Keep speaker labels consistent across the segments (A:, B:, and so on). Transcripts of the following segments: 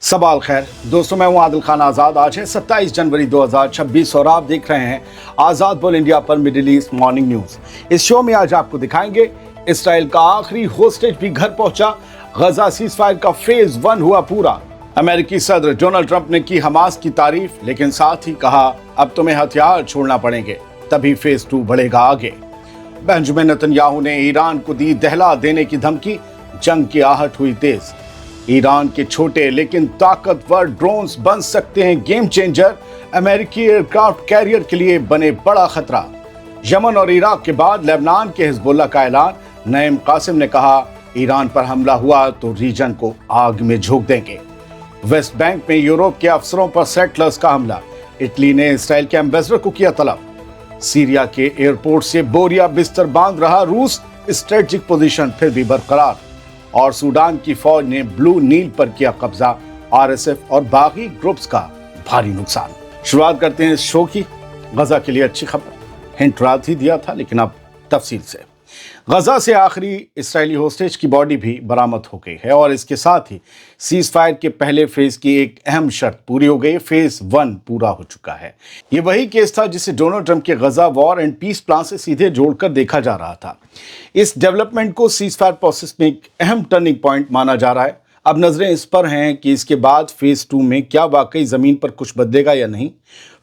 A: सबाल खैर दोस्तों, मैं हूं आदिल खान आज़ाद। आज है 27 जनवरी 2026 और आप देख रहे हैं आज़ाद बोल इंडिया पर मिडिल ईस्ट मॉर्निंग न्यूज़। इस शो में आज आपको दिखाएंगे इसराइल का आखिरी होस्टेज भी घर पहुंचा, गजा सीज़फायर का फेज 1 हुआ पूरा, अमेरिकी सदर डोनाल्ड ट्रंप ने की हमास की तारीफ, लेकिन साथ ही कहा अब तुम्हें हथियार छोड़ना पड़ेंगे तभी फेज 2 बढ़ेगा आगे। बेंजामिन नेतन्याहू ने ईरान को दी दहला देने की धमकी, जंग की आहट हुई तेज। ईरान के छोटे लेकिन ताकतवर ड्रोन्स बन सकते हैं गेम चेंजर, अमेरिकी एयरक्राफ्ट कैरियर के लिए बने बड़ा खतरा। यमन और इराक के बाद लेबनान के हिजबुल्लाह का ऐलान, नईम कासिम ने कहा ईरान पर हमला हुआ तो रीजन को आग में झोंक देंगे। वेस्ट बैंक में यूरोप के अफसरों पर सेटलर्स का हमला, इटली ने इसराइल के एम्बेसडर को किया तलब। सीरिया के एयरपोर्ट से बोरिया बिस्तर बांध रहा रूस, स्ट्रेटेजिक पोजीशन फिर भी बरकरार। और सूडान की फौज ने ब्लू नील पर किया कब्जा, आरएसएफ और बागी ग्रुप्स का भारी नुकसान। शुरुआत करते हैं इस शो की गजा के लिए अच्छी खबर। हिंट रात ही दिया था, लेकिन अब तफसील से। गजा से आखिरी इस्राएली होस्टेज की बॉडी भी बरामद हो गई है और इसके साथ ही सीज फायर के पहले फेज की एक अहम शर्त पूरी हो गई। फेज 1 पूरा हो चुका है। ये वही केस था जिसे डोनाल्ड ट्रंप के गजा वॉर एंड पीस प्लान से सीधे जोड़कर देखा जा रहा था। इस डेवलपमेंट को सीज फायर प्रोसेस में एक अहम टर्निंग पॉइंट माना जा रहा है। अब नजरें इस पर हैं कि इसके बाद फेज 2 में क्या वाकई जमीन पर कुछ बदलेगा या नहीं।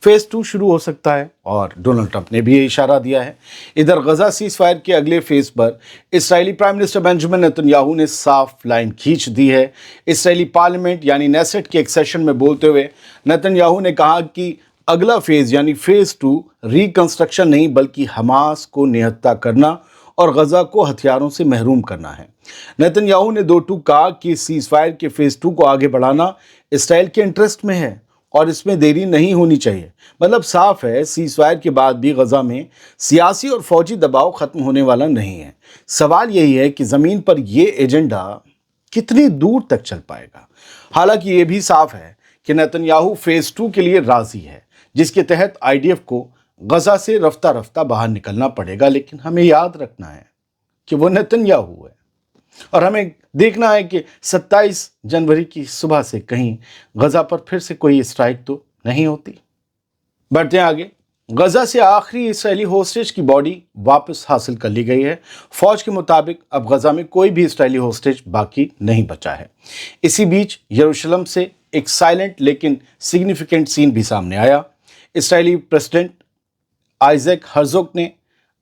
A: फेज 2 शुरू हो सकता है और डोनाल्ड ट्रंप ने भी ये इशारा दिया है। इधर गजा सीज फायर के अगले फेज पर इस्राएली प्राइम मिनिस्टर बेंजामिन नेतन्याहू ने साफ लाइन खींच दी है। इस्राएली पार्लियामेंट यानी नेसेट के एक सेशन में बोलते हुए नेतन्याहू ने कहा कि अगला फेज यानी फेज 2 रिकंस्ट्रक्शन नहीं बल्कि हमास को निहत्था करना और गजा को हथियारों से महरूम करना है। नेतन्याहू ने दो टूक कहा कि सीज फायर के फेज 2 को आगे बढ़ाना इसराइल के इंटरेस्ट में है और इसमें देरी नहीं होनी चाहिए। मतलब साफ है, सीज फायर के बाद भी गजा में सियासी और फौजी दबाव खत्म होने वाला नहीं है। सवाल यही है कि जमीन पर यह एजेंडा कितनी दूर तक चल पाएगा। हालांकि यह भी साफ है कि नेतन्याहू फेज 2 के लिए राजी है, जिसके तहत आईडीएफ को गजा से रफ्ता रफ्ता बाहर निकलना पड़ेगा। लेकिन हमें याद रखना है कि वो नेतन्याहू है और हमें देखना है कि 27 जनवरी की सुबह से कहीं गजा पर फिर से कोई स्ट्राइक तो नहीं होती। बढ़ते हैं आगे। गजा से आखिरी इस्राएली होस्टेज की बॉडी वापस हासिल कर ली गई है। फौज के मुताबिक अब गजा में कोई भी इस्राएली होस्टेज बाकी नहीं बचा है। इसी बीच यरूशलेम से एक साइलेंट लेकिन सिग्निफिकेंट सीन भी सामने आया। इस्राएली प्रेसिडेंट आइजैक हर्जोग ने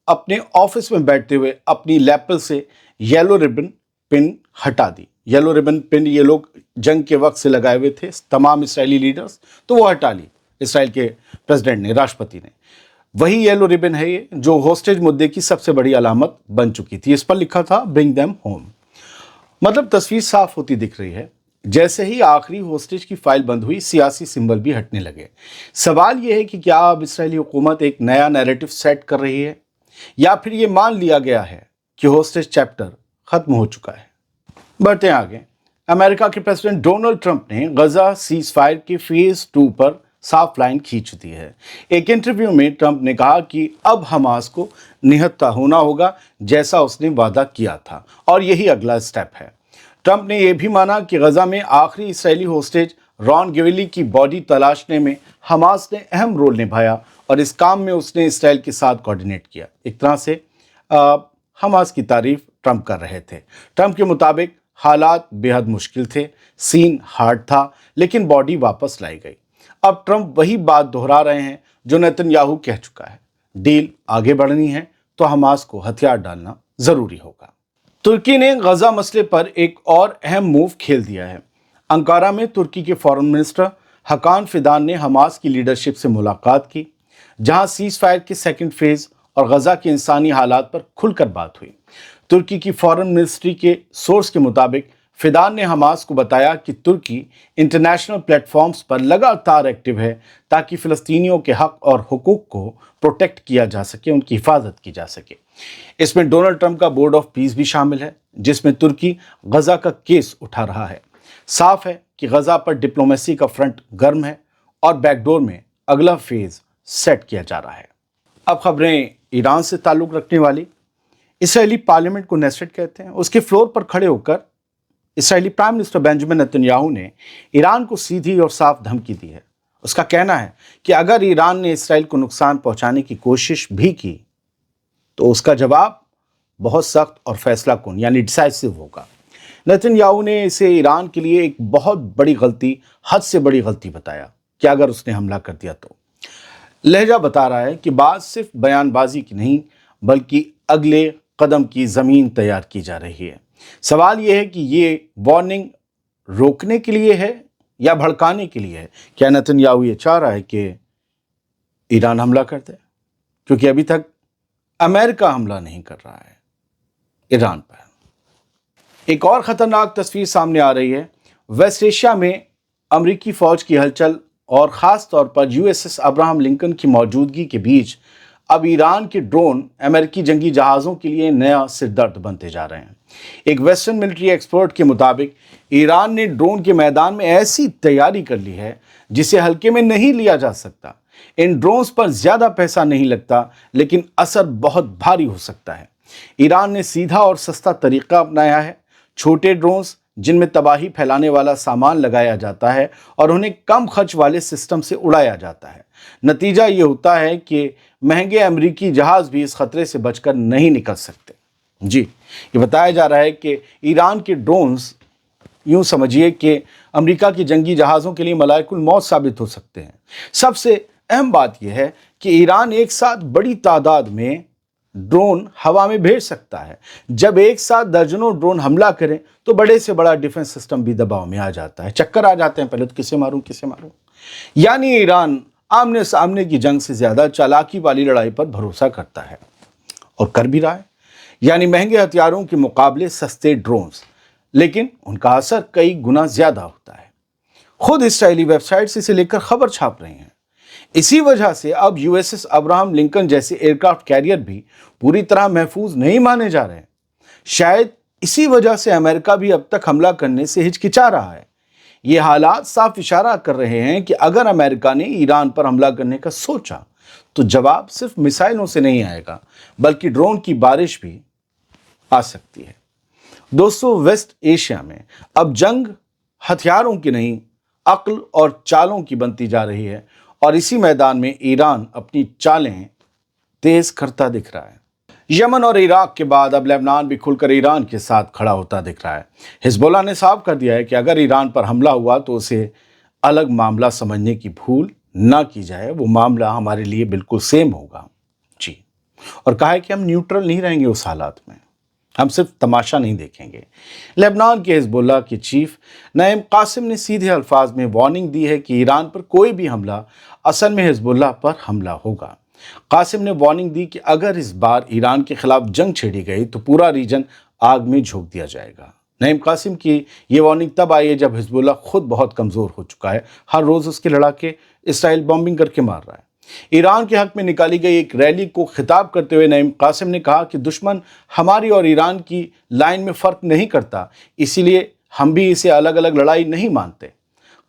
A: अपने ऑफिस में बैठते हुए अपनी लैपल से येलो रिबन पिन हटा दी। येलो रिबन पिन ये लोग जंग के वक्त से लगाए हुए थे तमाम इस्राएली लीडर्स, तो वो हटा ली इसराइल के प्रेसिडेंट ने, राष्ट्रपति ने। वही येलो रिबन है ये जो होस्टेज मुद्दे की सबसे बड़ी अलामत बन चुकी थी। इस पर लिखा था ब्रिंग देम होम। मतलब तस्वीर साफ होती दिख रही है। जैसे ही आखिरी होस्टेज की फाइल बंद हुई, सियासी सिंबल भी हटने लगे। सवाल यह है कि क्या अब इस्राएली हुकूमत एक नया नैरेटिव सेट कर रही है या फिर ये मान लिया गया है कि होस्टेज चैप्टर खत्म हो चुका है। बढ़ते हैं आगे। अमेरिका के प्रेसिडेंट डोनाल्ड ट्रंप ने गजा सीज फायर के फेज 2 पर साफ लाइन खींच दी है। एक इंटरव्यू में ट्रंप ने कहा कि अब हमास को निहत्था होना होगा जैसा उसने वादा किया था और यही अगला स्टेप है। ट्रंप ने यह भी माना कि गजा में आखिरी इस्राएली होस्टेज रॉन गेवेली की बॉडी तलाशने में हमास ने अहम रोल निभाया और इस काम में उसने इसराइल के साथ कोऑर्डिनेट किया। एक तरह से हमास की तारीफ ट्रंप कर रहे थे। ट्रंप के मुताबिक हालात बेहद मुश्किल थे, सीन हार्ड था, लेकिन बॉडी वापस लाई गई। अब ट्रंप वही बात दोहरा रहे हैं जो नेतन्याहू कह चुका है, डील आगे बढ़नी है तो हमास को हथियार डालना जरूरी होगा। तुर्की ने गजा मसले पर एक और अहम मूव खेल दिया है। अंकारा में तुर्की के फॉरेन मिनिस्टर हकान फिदान ने हमास की लीडरशिप से मुलाकात की, जहां सीज फायर के सेकंड फेज और गजा के इंसानी हालात पर खुलकर बात हुई। तुर्की की फॉरेन मिनिस्ट्री के सोर्स के मुताबिक फिदान ने हमास को बताया कि तुर्की इंटरनेशनल प्लेटफॉर्म्स पर लगातार एक्टिव है ताकि फ़िलिस्तीनियों के हक और हुकूक को प्रोटेक्ट किया जा सके, उनकी हिफाजत की जा सके। इसमें डोनाल्ड ट्रंप का बोर्ड ऑफ पीस भी शामिल है, जिसमें तुर्की गजा का केस उठा रहा है। साफ है कि गजा पर डिप्लोमेसी का फ्रंट गर्म है और बैकडोर में अगला फेज सेट किया जा रहा है। अब खबरें ईरान से ताल्लुक़ रखने वाली। इसराइली पार्लियामेंट को नेसेट कहते हैं। उसके फ्लोर पर खड़े होकर اسرائیلی پرائم منسٹر بنجامن نیتن نے ایران کو سیدھی اور صاف دھمکی دی ہے۔ اس کا کہنا ہے کہ اگر ایران نے اسرائیل کو نقصان پہنچانے کی کوشش بھی کی تو اس کا جواب بہت سخت اور فیصلہ کن یعنی ڈیسائسو ہوگا۔ نیتن نے اسے ایران کے لیے ایک بہت بڑی غلطی، حد سے بڑی غلطی بتایا کہ اگر اس نے حملہ کر دیا تو۔ لہجہ بتا رہا ہے کہ بات صرف بیان بازی کی نہیں بلکہ اگلے قدم کی زمین تیار کی جا رہی ہے۔ سوال یہ ہے کہ یہ وارننگ روکنے کے لیے ہے یا بھڑکانے کے لیے ہے؟ کیا نیتن یہ چاہ رہا ہے کہ ایران حملہ کر دے؟ کیونکہ ابھی تک امریکہ حملہ نہیں کر رہا ہے ایران پر۔ ایک اور خطرناک تصویر سامنے آ رہی ہے۔ ویسٹ ایشیا میں امریکی فوج کی ہلچل اور خاص طور پر USS ابراہم لنکن کی موجودگی کے بیچ اب ایران کے ڈرون امریکی جنگی جہازوں کے لیے نیا سردرد بنتے جا رہے ہیں۔ ایک ویسٹرن ملٹری ایکسپرٹ کے مطابق ایران نے ڈرون کے میدان میں ایسی تیاری کر لی ہے جسے ہلکے میں نہیں لیا جا سکتا۔ ان ڈرونز پر زیادہ پیسہ نہیں لگتا لیکن اثر بہت بھاری ہو سکتا ہے۔ ایران نے سیدھا اور سستا طریقہ اپنایا ہے۔ چھوٹے ڈرونز جن میں تباہی پھیلانے والا سامان لگایا جاتا ہے اور انہیں کم خرچ والے سسٹم سے اڑایا جاتا ہے۔ نتیجہ یہ ہوتا ہے کہ مہنگے امریکی جہاز بھی اس خطرے سے بچ کر نہیں نکل سکتے۔ جی، یہ بتایا جا رہا ہے کہ ایران کے ڈرونز یوں سمجھیے کہ امریکہ کی جنگی جہازوں کے لیے ملائک الموت ثابت ہو سکتے ہیں۔ سب سے اہم بات یہ ہے کہ ایران ایک ساتھ بڑی تعداد میں ڈرون ہوا میں بھیج سکتا ہے۔ جب ایک ساتھ درجنوں ڈرون حملہ کریں تو بڑے سے بڑا ڈیفنس سسٹم بھی دباؤ میں آ جاتا ہے، چکر آ جاتے ہیں، پہلے تو کسے ماروں۔ یعنی ایران آمنے سامنے کی جنگ سے زیادہ چالاکی والی لڑائی پر بھروسہ کرتا ہے اور کر بھی رہا ہے، یعنی مہنگے ہتھیاروں کے مقابلے سستے ڈرونز، لیکن ان کا اثر کئی گنا زیادہ ہوتا ہے۔ خود اسرائیلی ویب سائٹس اسے لے کر خبر چھاپ رہے ہیں۔ اسی وجہ سے اب USS ابراہم لنکن جیسے ایئرکرافٹ کیریئر بھی پوری طرح محفوظ نہیں مانے جا رہے ہیں۔ شاید اسی وجہ سے امریکہ بھی اب تک حملہ کرنے سے ہچکچا رہا ہے۔ یہ حالات صاف اشارہ کر رہے ہیں کہ اگر امریکہ نے ایران پر حملہ کرنے کا سوچا تو جواب صرف میزائلوں سے نہیں آئے گا بلکہ ڈرون کی بارش بھی آ سکتی ہے۔ دوستو، ویسٹ ایشیا میں اب جنگ ہتھیاروں کی نہیں، عقل اور چالوں کی بنتی جا رہی ہے اور اسی میدان میں ایران اپنی چالیں تیز کرتا دکھ رہا ہے۔ یمن اور عراق کے بعد اب لبنان بھی کھل کر ایران کے ساتھ کھڑا ہوتا دکھ رہا ہے۔ حزب اللہ نے صاف کر دیا ہے کہ اگر ایران پر حملہ ہوا تو اسے الگ معاملہ سمجھنے کی بھول نہ کی جائے، وہ معاملہ ہمارے لیے بالکل سیم ہوگا۔ جی، اور کہا ہے کہ ہم نیوٹرل نہیں رہیں گے اس حالات میں، ہم صرف تماشا نہیں دیکھیں گے۔ لبنان کے حزب اللہ کے چیف نعیم قاسم نے سیدھے الفاظ میں وارننگ دی ہے کہ ایران پر کوئی بھی حملہ اصل میں حزب اللہ پر حملہ ہوگا۔ قاسم نے وارننگ دی کہ اگر اس بار ایران کے خلاف جنگ چھیڑی گئی تو پورا ریجن آگ میں جھونک دیا جائے گا۔ نعیم قاسم کی یہ وارننگ تب آئی ہے جب حزب اللہ خود بہت کمزور ہو چکا ہے، ہر روز اس کے لڑاکے اسرائیل بمبنگ کر کے مار رہا ہے۔ ایران کے حق میں نکالی گئی ایک ریلی کو خطاب کرتے ہوئے نعیم قاسم نے کہا کہ دشمن ہماری اور ایران کی لائن میں فرق نہیں کرتا، اسی لیے ہم بھی اسے الگ الگ لڑائی نہیں مانتے۔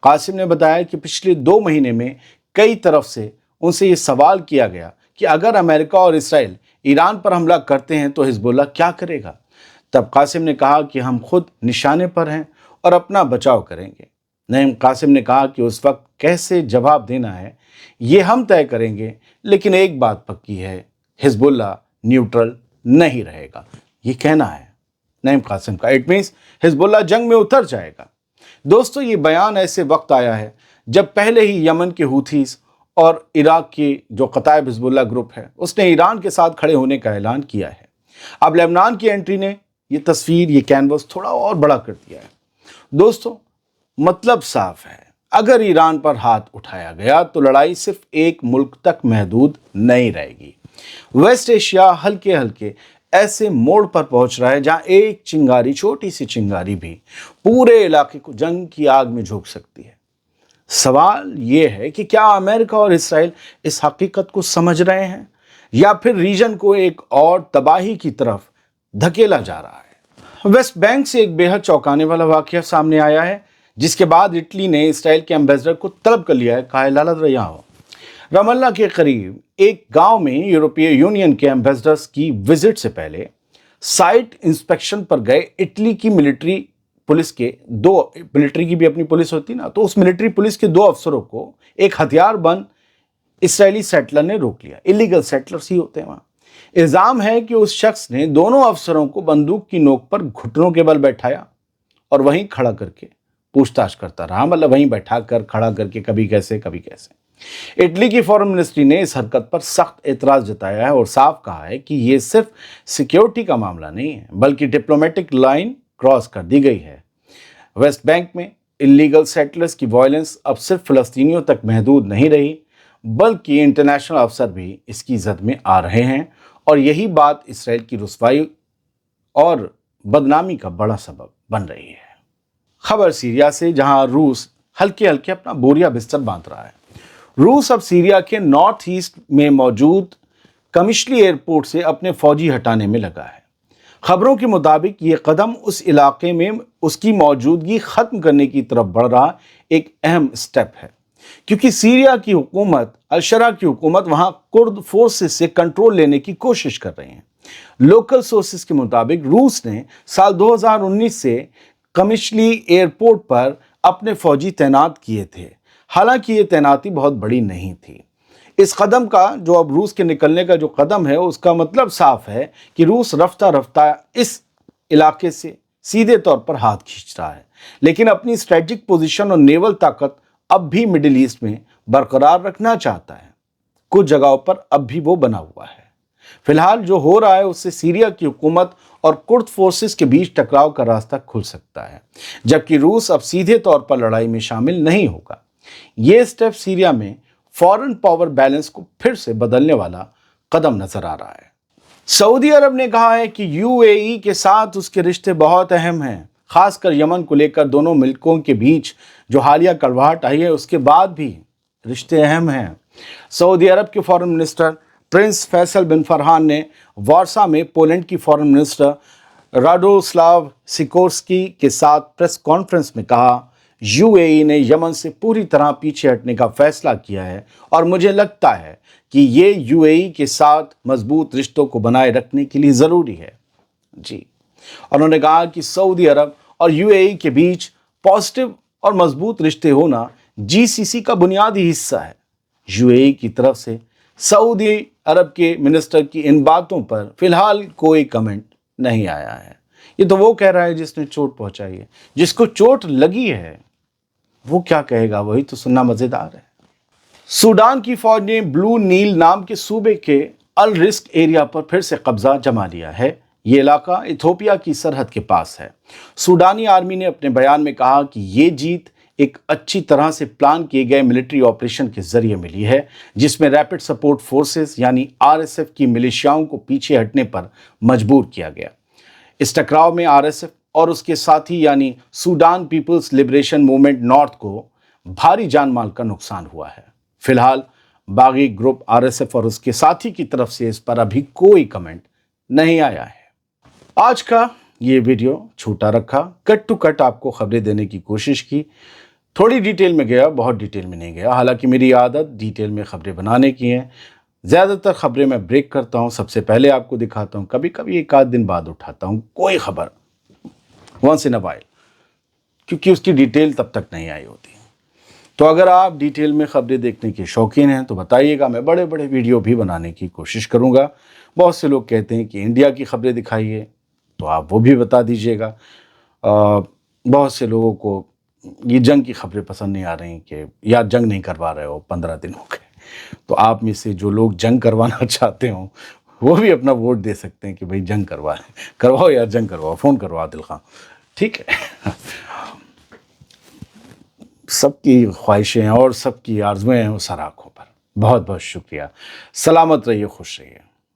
A: قاسم نے بتایا کہ پچھلے 2 مہینے میں کئی طرف سے ان سے یہ سوال کیا گیا کہ اگر امریکہ اور اسرائیل ایران پر حملہ کرتے ہیں تو حزب اللہ کیا کرے گا؟ تب قاسم نے کہا کہ ہم خود نشانے پر ہیں اور اپنا بچاؤ کریں گے۔ نعیم قاسم نے کہا کہ اس وقت کیسے جواب دینا ہے یہ ہم طے کریں گے، لیکن ایک بات پکی ہے، حزب اللہ نیوٹرل نہیں رہے گا۔ یہ کہنا ہے نعیم قاسم کا، اٹ مینس حزب اللہ جنگ میں اتر جائے گا۔ دوستو، یہ بیان ایسے وقت آیا ہے جب پہلے ہی یمن کے ہوتھیز اور عراق کی جو قطائب حزب اللہ گروپ ہے اس نے ایران کے ساتھ کھڑے ہونے کا اعلان کیا ہے۔ اب لبنان کی انٹری نے یہ تصویر، یہ کینوس تھوڑا اور بڑا کر دیا ہے۔ دوستو، مطلب صاف ہے، اگر ایران پر ہاتھ اٹھایا گیا تو لڑائی صرف ایک ملک تک محدود نہیں رہے گی۔ ویسٹ ایشیا ہلکے ہلکے ایسے موڑ پر پہنچ رہا ہے جہاں ایک چنگاری، چھوٹی سی چنگاری بھی پورے علاقے کو جنگ کی آگ میں جھونک سکتی ہے۔ سوال یہ ہے کہ کیا امریکہ اور اسرائیل اس حقیقت کو سمجھ رہے ہیں یا پھر ریجن کو ایک اور تباہی کی طرف دھکیلا جا رہا ہے؟ ویسٹ بینک سے ایک بے حد چونکانے والا واقعہ سامنے آیا ہے، جس کے بعد اٹلی نے اسرائیل کے ایمبیسڈر کو طلب کر لیا ہے کہ لالت رہا ہو۔ رام اللہ کے قریب ایک گاؤں میں یورپی یونین کے ایمبیسڈرز کی وزٹ سے پہلے سائٹ انسپیکشن پر گئے اٹلی کی ملٹری पुलिस के दो, मिलिट्री की भी अपनी पुलिस होती ना, तो उस मिलिट्री पुलिस के 2 अफसरों को एक हथियारबंद इसराइली सेटलर ने रोक लिया। इलीगल सेटलर्स ही होते हैं वहाँ। इल्ज़ाम है कि उस शख्स ने दोनों अफसरों को बंदूक की नोक पर घुटनों के बल बैठाया और वहीं खड़ा करके पूछताछ करता रहा, मतलब वहीं बैठा कर खड़ा करके, कभी कैसे कभी कैसे। इटली की फॉरेन मिनिस्ट्री ने इस हरकत पर सख्त एतराज़ जताया है और साफ कहा है कि ये सिर्फ सिक्योरिटी का मामला नहीं है, बल्कि डिप्लोमेटिक लाइन क्रॉस कर दी गई है। वेस्ट बैंक में इलीगल सेटलर्स की वायलेंस अब सिर्फ फ़लस्तीनियों तक महदूद नहीं रही, बल्कि इंटरनेशनल अफसर भी इसकी जद में आ रहे हैं, और यही बात इसराइल की रुसवाई और बदनामी का बड़ा सबब बन रही है। खबर सीरिया से, जहां रूस हल्के हल्के अपना बोरिया बिस्तर बांध रहा है। रूस अब सीरिया के नॉर्थ ईस्ट में मौजूद कमिशली एयरपोर्ट से अपने फौजी हटाने में लगा है। खबरों के मुताबिक ये कदम उस इलाके में उसकी मौजूदगी ख़त्म करने की तरफ बढ़ रहा एक अहम स्टेप है, क्योंकि सीरिया की हुकूमत, अल-शरा की हुकूमत, वहाँ कुर्द फोर्सेस से कंट्रोल लेने की कोशिश कर रही हैं। लोकल सोर्सेस के मुताबिक रूस ने साल 2019 से कमिशली एयरपोर्ट पर अपने फौजी तैनात किए थे। हालांकि ये तैनाती बहुत बड़ी नहीं थी। इस कदम का, जो अब रूस के निकलने का जो कदम है, उसका मतलब साफ है कि रूस रफ्ता रफ्ता इस इलाके से सीधे तौर पर हाथ खींच रहा है, लेकिन अपनी स्ट्रेटेजिक पोजीशन और नेवल ताकत अब भी मिडिल ईस्ट में बरकरार रखना चाहता है। कुछ जगहों पर अब भी वो बना हुआ है। फिलहाल जो हो रहा है उससे सीरिया की हुकूमत और कुर्द फोर्सेस के बीच टकराव का रास्ता खुल सकता है, जबकि रूस अब सीधे तौर पर लड़ाई में शामिल नहीं होगा। ये स्टेप सीरिया में फॉरेन पावर बैलेंस को फिर से बदलने वाला कदम नजर आ रहा है। सऊदी अरब ने कहा है कि यूएई के साथ उसके रिश्ते बहुत अहम हैं, खासकर यमन को लेकर दोनों मुल्कों के बीच जो हालिया कड़वाहट आई है उसके बाद भी रिश्ते अहम हैं। सऊदी अरब के फॉरेन मिनिस्टर प्रिंस फैसल बिन फरहान ने वारसा में पोलैंड की फॉरेन मिनिस्टर राडोस्लाव सिकोर्स्की के साथ प्रेस कॉन्फ्रेंस में कहा, यूएई ने यमन से पूरी तरह पीछे हटने का फैसला किया है और मुझे लगता है कि ये यूएई के साथ मजबूत रिश्तों को बनाए रखने के लिए ज़रूरी है। जी, उन्होंने कहा कि सऊदी अरब और यूएई के बीच पॉजिटिव और मजबूत रिश्ते होना जीसीसी का बुनियादी हिस्सा है। यूएई की तरफ से सऊदी अरब के मिनिस्टर की इन बातों पर फिलहाल कोई कमेंट नहीं आया है। ये तो वो कह रहा है जिसने चोट पहुंचाई है। जिसको चोट लगी है वो क्या कहेगा, वही तो सुनना मजेदार है। सूडान की फौज ने ब्लू नील नाम के सूबे के अल रिस्क एरिया पर फिर से कब्जा जमा लिया है। ये इलाका इथोपिया की सरहद के पास है। सूडानी आर्मी ने अपने बयान में कहा कि ये जीत एक अच्छी तरह से प्लान किए गए मिलिट्री ऑपरेशन के जरिए मिली है, जिसमें रैपिड सपोर्ट फोर्सेस यानी आरएसएफ की मिलिशियाओं को पीछे हटने पर मजबूर किया गया। इस टकराव में आरएसएफ और उसके साथी यानी Sudan People's Liberation Movement North को भारी जान माल का नुकसान हुआ है। फिलहाल बागी ग्रुप आरएसएफ और उसके साथी की तरफ से इस पर अभी कोई कमेंट नहीं आया है। आज का ये वीडियो छोटा रखा, कट टू कट आपको खबरें देने की कोशिश की। थोड़ी डिटेल में गया, बहुत डिटेल में नहीं गया। हालांकि मेरी आदत डिटेल में खबरें बनाने की है। ज़्यादातर खबरें मैं ब्रेक करता हूँ, सबसे पहले आपको दिखाता हूँ, कभी कभी एक आध दिन बाद उठाता हूँ कोई खबर, वंस इन अ वाइल, क्योंकि उसकी डिटेल तब तक नहीं आई होती। तो अगर आप डिटेल में खबरें देखने के शौकीन हैं तो बताइएगा, मैं बड़े बड़े वीडियो भी बनाने की कोशिश करूँगा। बहुत से लोग कहते हैं कि इंडिया की खबरें दिखाइए, तो आप वो भी बता दीजिएगा। बहुत से लोगों को ये जंग की खबरें पसंद नहीं आ रही कि यार जंग नहीं करवा रहे हो, 15 दिन हो गए। तो आप में से जो लोग जंग करवाना चाहते हो वो भी अपना वोट दे सकते हैं कि भाई जंग करवाओ यार, जंग करवाओ, फ़ोन करवाओ आदिल खान, ठीक है। सबकी ख्वाहिशें और सबकी आरज़ुएं हैं वो सर आँखों पर। बहुत बहुत शुक्रिया। सलामत रहिए, खुश रहिए।